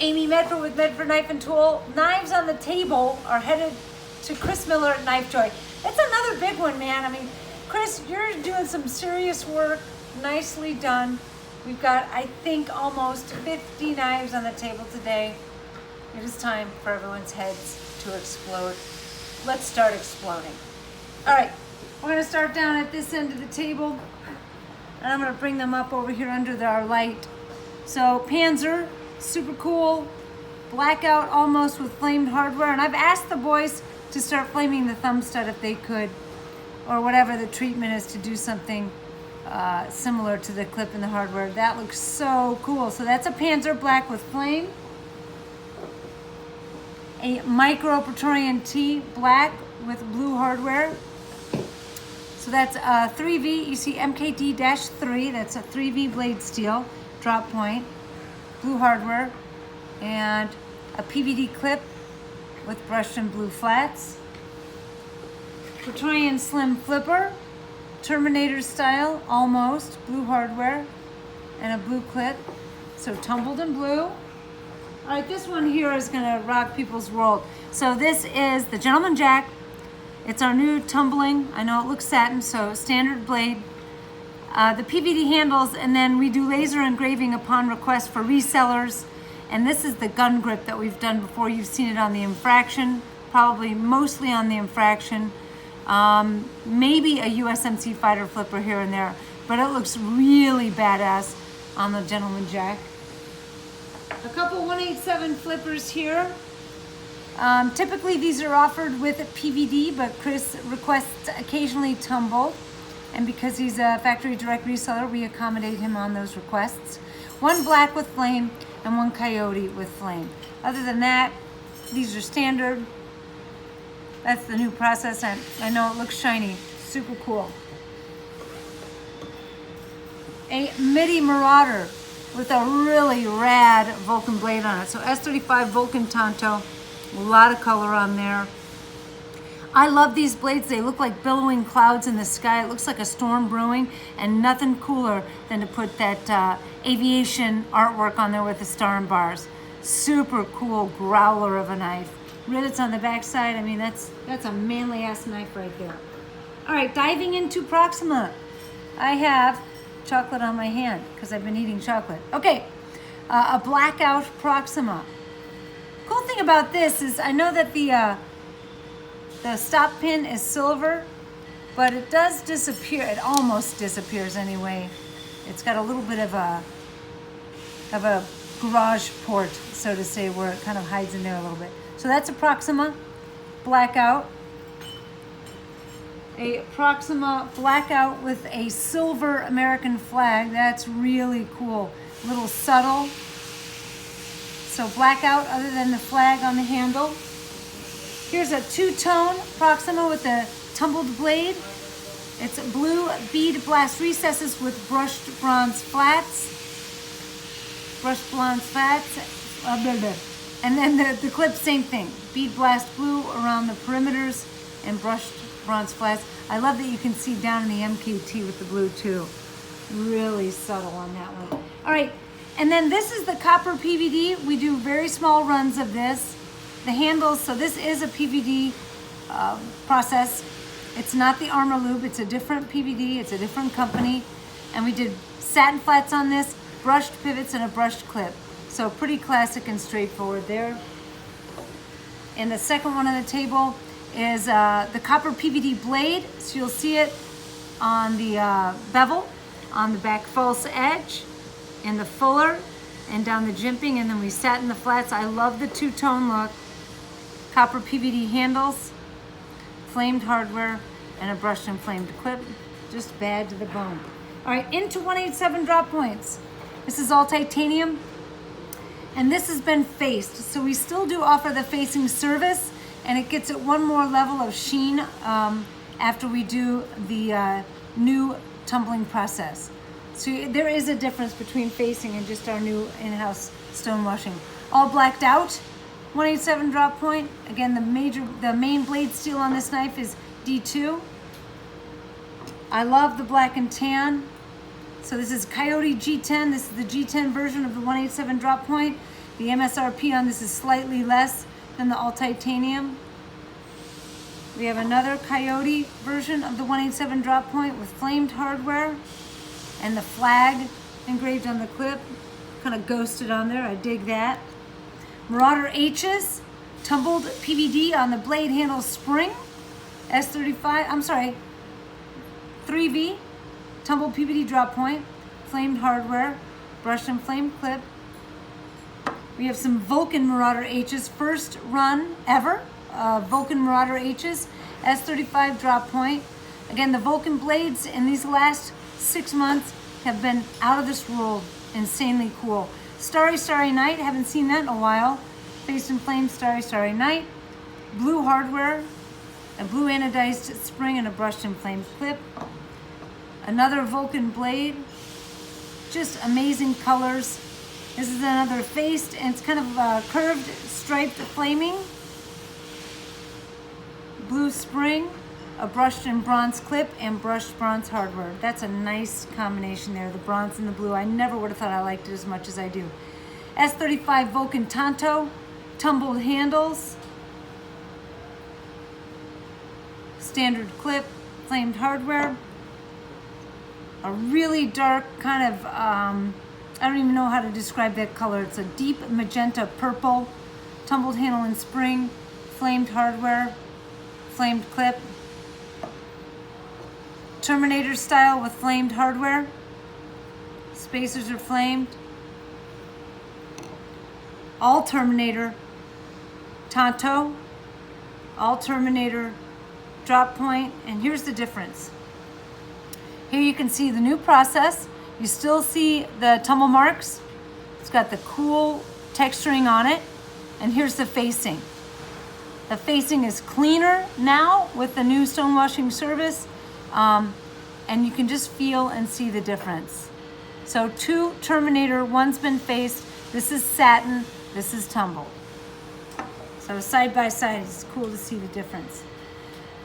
Amy Medford with Medford Knife and Tool. Knives on the table are headed to Chris Miller at KnifeJoy. It's another big one, man. I mean, Chris, you're doing some serious work. Nicely done. We've got, I think, almost 50 knives on the table today. It is time for everyone's heads to explode. Let's start exploding. All right, we're gonna start down at this end of the table, and I'm gonna bring them up over here under our light. So Panzer, super cool. Blackout, almost with flamed hardware. And I've asked the boys to start flaming the thumb stud if they could, or whatever the treatment is, to do something similar to the clip in the hardware. That looks so cool. So that's a Panzer black with flame. A Micro Praetorian T black with blue hardware. So that's a 3V, you see MKD-3, that's a 3V blade steel, drop point, blue hardware, and a PVD clip with brushed and blue flats. Praetorian Slim Flipper, Terminator style, almost, blue hardware, and a blue clip. So tumbled in blue. All right, this one here is gonna rock people's world. So this is the Gentleman Jack. It's our new tumbling. I know it looks satin, so standard blade. The PVD handles, and then we do laser engraving upon request for resellers. And this is the gun grip that we've done before. You've seen it on the Infraction, probably mostly on the Infraction. Maybe a USMC fighter flipper here and there, but it looks really badass on the Gentleman Jack. A couple 187 flippers here. Typically these are offered with PVD, but Chris requests occasionally tumble. And because he's a factory direct reseller, we accommodate him on those requests. One black with flame and one coyote with flame. Other than that, these are standard. That's the new process. I know it looks shiny, super cool. A MIDI Marauder with a really rad Vulcan blade on it. So S35 Vulcan Tonto, a lot of color on there. I love these blades. They look like billowing clouds in the sky. It looks like a storm brewing, and nothing cooler than to put that aviation artwork on there with the star and bars. Super cool growler of a knife. Rivets on the back side. I mean, that's a manly ass knife right there. All right, diving into Proxima. I have chocolate on my hand because I've been eating chocolate. Okay, a Blackout Proxima. Cool thing about this is I know that the stop pin is silver, but it does disappear. It almost disappears anyway. It's got a little bit of a garage port, so to say, where it kind of hides in there a little bit. So that's a Proxima Blackout. A Proxima Blackout with a silver American flag. That's really cool. A little subtle. So Blackout, other than the flag on the handle. Here's a two-tone Proxima with a tumbled blade. It's blue bead blast recesses with brushed bronze flats. Brushed bronze flats. And then the clip, same thing. Bead blast blue around the perimeters and brushed bronze flats. I love that you can see down in the MKT with the blue too. Really subtle on that one. All right, and then this is the copper PVD. We do very small runs of this. The handles, so this is a PVD process. It's not the Armor Lube, it's a different PVD, it's a different company. And we did satin flats on this, brushed pivots, and a brushed clip. So pretty classic and straightforward there. And the second one on the table is the copper PVD blade. So you'll see it on the bevel, on the back false edge, and the fuller, and down the jimping, and then we satin the flats. I love the two-tone look. Copper PVD handles, flamed hardware, and a brushed and flamed clip. Just bad to the bone. All right, into 187 drop points. This is all titanium, and this has been faced. So we still do offer the facing service, and it gets it one more level of sheen after we do the new tumbling process. So there is a difference between facing and just our new in-house stone washing. All blacked out. 187 drop point. Again, the main blade steel on this knife is D2. I love the black and tan. So this is Coyote G10. This is the G10 version of the 187 drop point. The MSRP on this is slightly less than the all titanium. We have another Coyote version of the 187 drop point with flamed hardware and the flag engraved on the clip, kind of ghosted on there. I dig that. Marauder H's, tumbled PVD on the blade handle spring. S35, I'm sorry, 3V, tumbled PVD drop point, flamed hardware, brushed and flamed clip. We have some Vulcan Marauder H's, first run ever. Vulcan Marauder H's, S35 drop point. Again, the Vulcan blades in these last 6 months have been out of this world, insanely cool. Starry Starry Night, haven't seen that in a while. Faced in Flame, Starry Starry Night. Blue hardware, a blue anodized spring and a brushed and flamed clip. Another Vulcan blade, just amazing colors. This is another faced, and it's kind of curved, striped flaming. Blue spring, a brushed and bronze clip, and brushed bronze hardware. That's a nice combination there, the bronze and the blue. I never would have thought I liked it as much as I do. S35 Vulcan Tonto, tumbled handles, standard clip, flamed hardware. A really dark kind of, I don't even know how to describe that color. It's a deep magenta purple, tumbled handle and spring, flamed hardware, flamed clip. Terminator style with flamed hardware. Spacers are flamed. All Terminator Tonto, all Terminator drop point, and here's the difference. Here you can see the new process. You still see the tumble marks. It's got the cool texturing on it, and here's the facing. The facing is cleaner now with the new stonewashing service, and you can just feel and see the difference. So 2 Terminator, one's been faced. This is satin, this is tumbled. So side by side, it's cool to see the difference.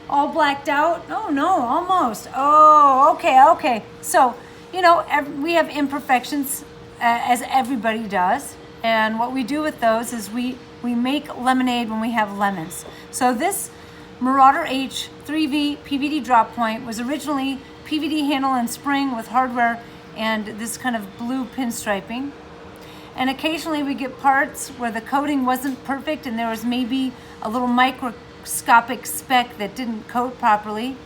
All blacked out? Oh no, almost. Oh, okay. So, you know, we have imperfections, as everybody does. And what we do with those is we make lemonade when we have lemons. So this Marauder H 3V PVD drop point was originally PVD handle and spring with hardware and this kind of blue pinstriping. And occasionally we get parts where the coating wasn't perfect and there was maybe a little microscopic speck that didn't coat properly.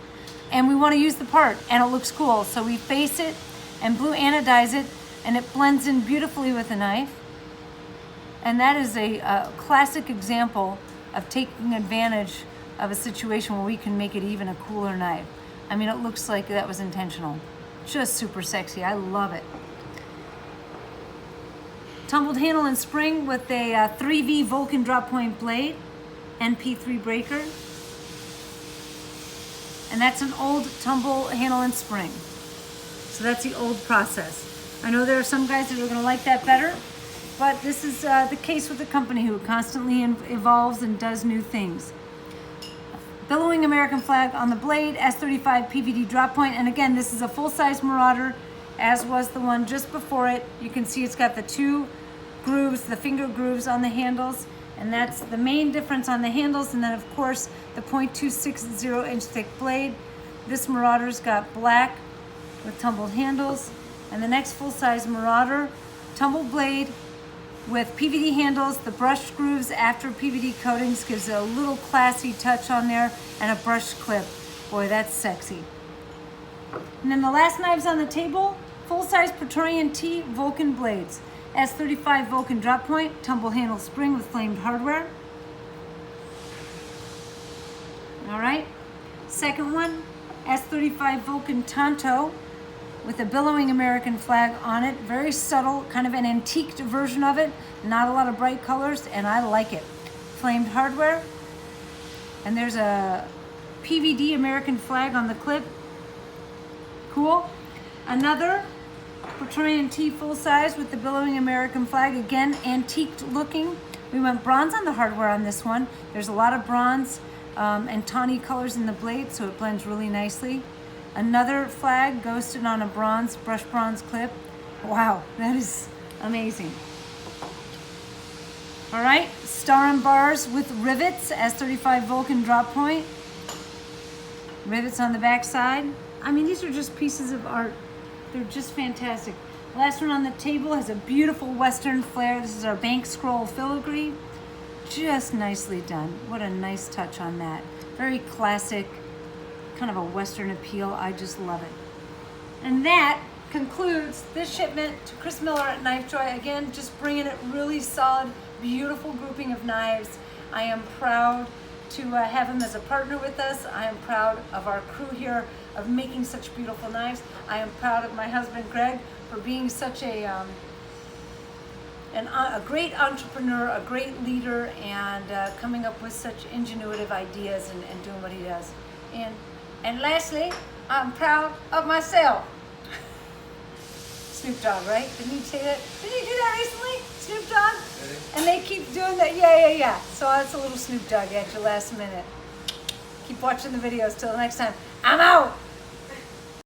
And we want to use the part and it looks cool. So we face it and blue anodize it and it blends in beautifully with the knife. And that is a classic example of taking advantage of a situation where we can make it even a cooler knife. I mean, it looks like that was intentional. Just super sexy. I love it. Tumbled handle and spring with a 3V Vulcan drop point blade, NP3 breaker. And that's an old tumble handle and spring. So that's the old process. I know there are some guys that are gonna like that better, but this is the case with the company who constantly evolves and does new things. Billowing American flag on the blade, S35 PVD drop point, and again, this is a full-size Marauder, as was the one just before it. You can see it's got the 2 grooves, the finger grooves on the handles, and that's the main difference on the handles, and then of course, the .260 inch thick blade. This Marauder's got black with tumbled handles, and the next full-size Marauder, tumbled blade, with PVD handles, the brushed grooves after PVD coatings gives it a little classy touch on there, and a brushed clip. Boy, that's sexy. And then the last knives on the table, full-size Praetorian T Vulcan blades. S35 Vulcan drop point, tumble handle spring with flamed hardware. All right, second one, S35 Vulcan Tonto with a billowing American flag on it. Very subtle, kind of an antiqued version of it. Not a lot of bright colors, and I like it. Flamed hardware. And there's a PVD American flag on the clip. Cool. Another Praetorian T full size with the billowing American flag. Again, antiqued looking. We went bronze on the hardware on this one. There's a lot of bronze and tawny colors in the blade, so it blends really nicely. Another flag ghosted on a bronze, brushed bronze clip. Wow, that is amazing. All right, star and bars with rivets, S35 Vulcan drop point. Rivets on the back side. I mean, these are just pieces of art. They're just fantastic. Last one on the table has a beautiful Western flare. This is our bank scroll filigree. Just nicely done. What a nice touch on that. Very classic, kind of a Western appeal. I just love it. And that concludes this shipment to Chris Miller at KnifeJoy. Again, just bringing it really solid, beautiful grouping of knives. I am proud to have him as a partner with us. I am proud of our crew here of making such beautiful knives. I am proud of my husband Greg for being such a great entrepreneur, a great leader, and coming up with such ingenuitive ideas and doing what he does. And lastly, I'm proud of myself. Snoop Dogg, right? Didn't you say that? Didn't you do that recently? Snoop Dogg? And they keep doing that. Yeah. So that's a little Snoop Dogg at your last minute. Keep watching the videos. Till the next time. I'm out.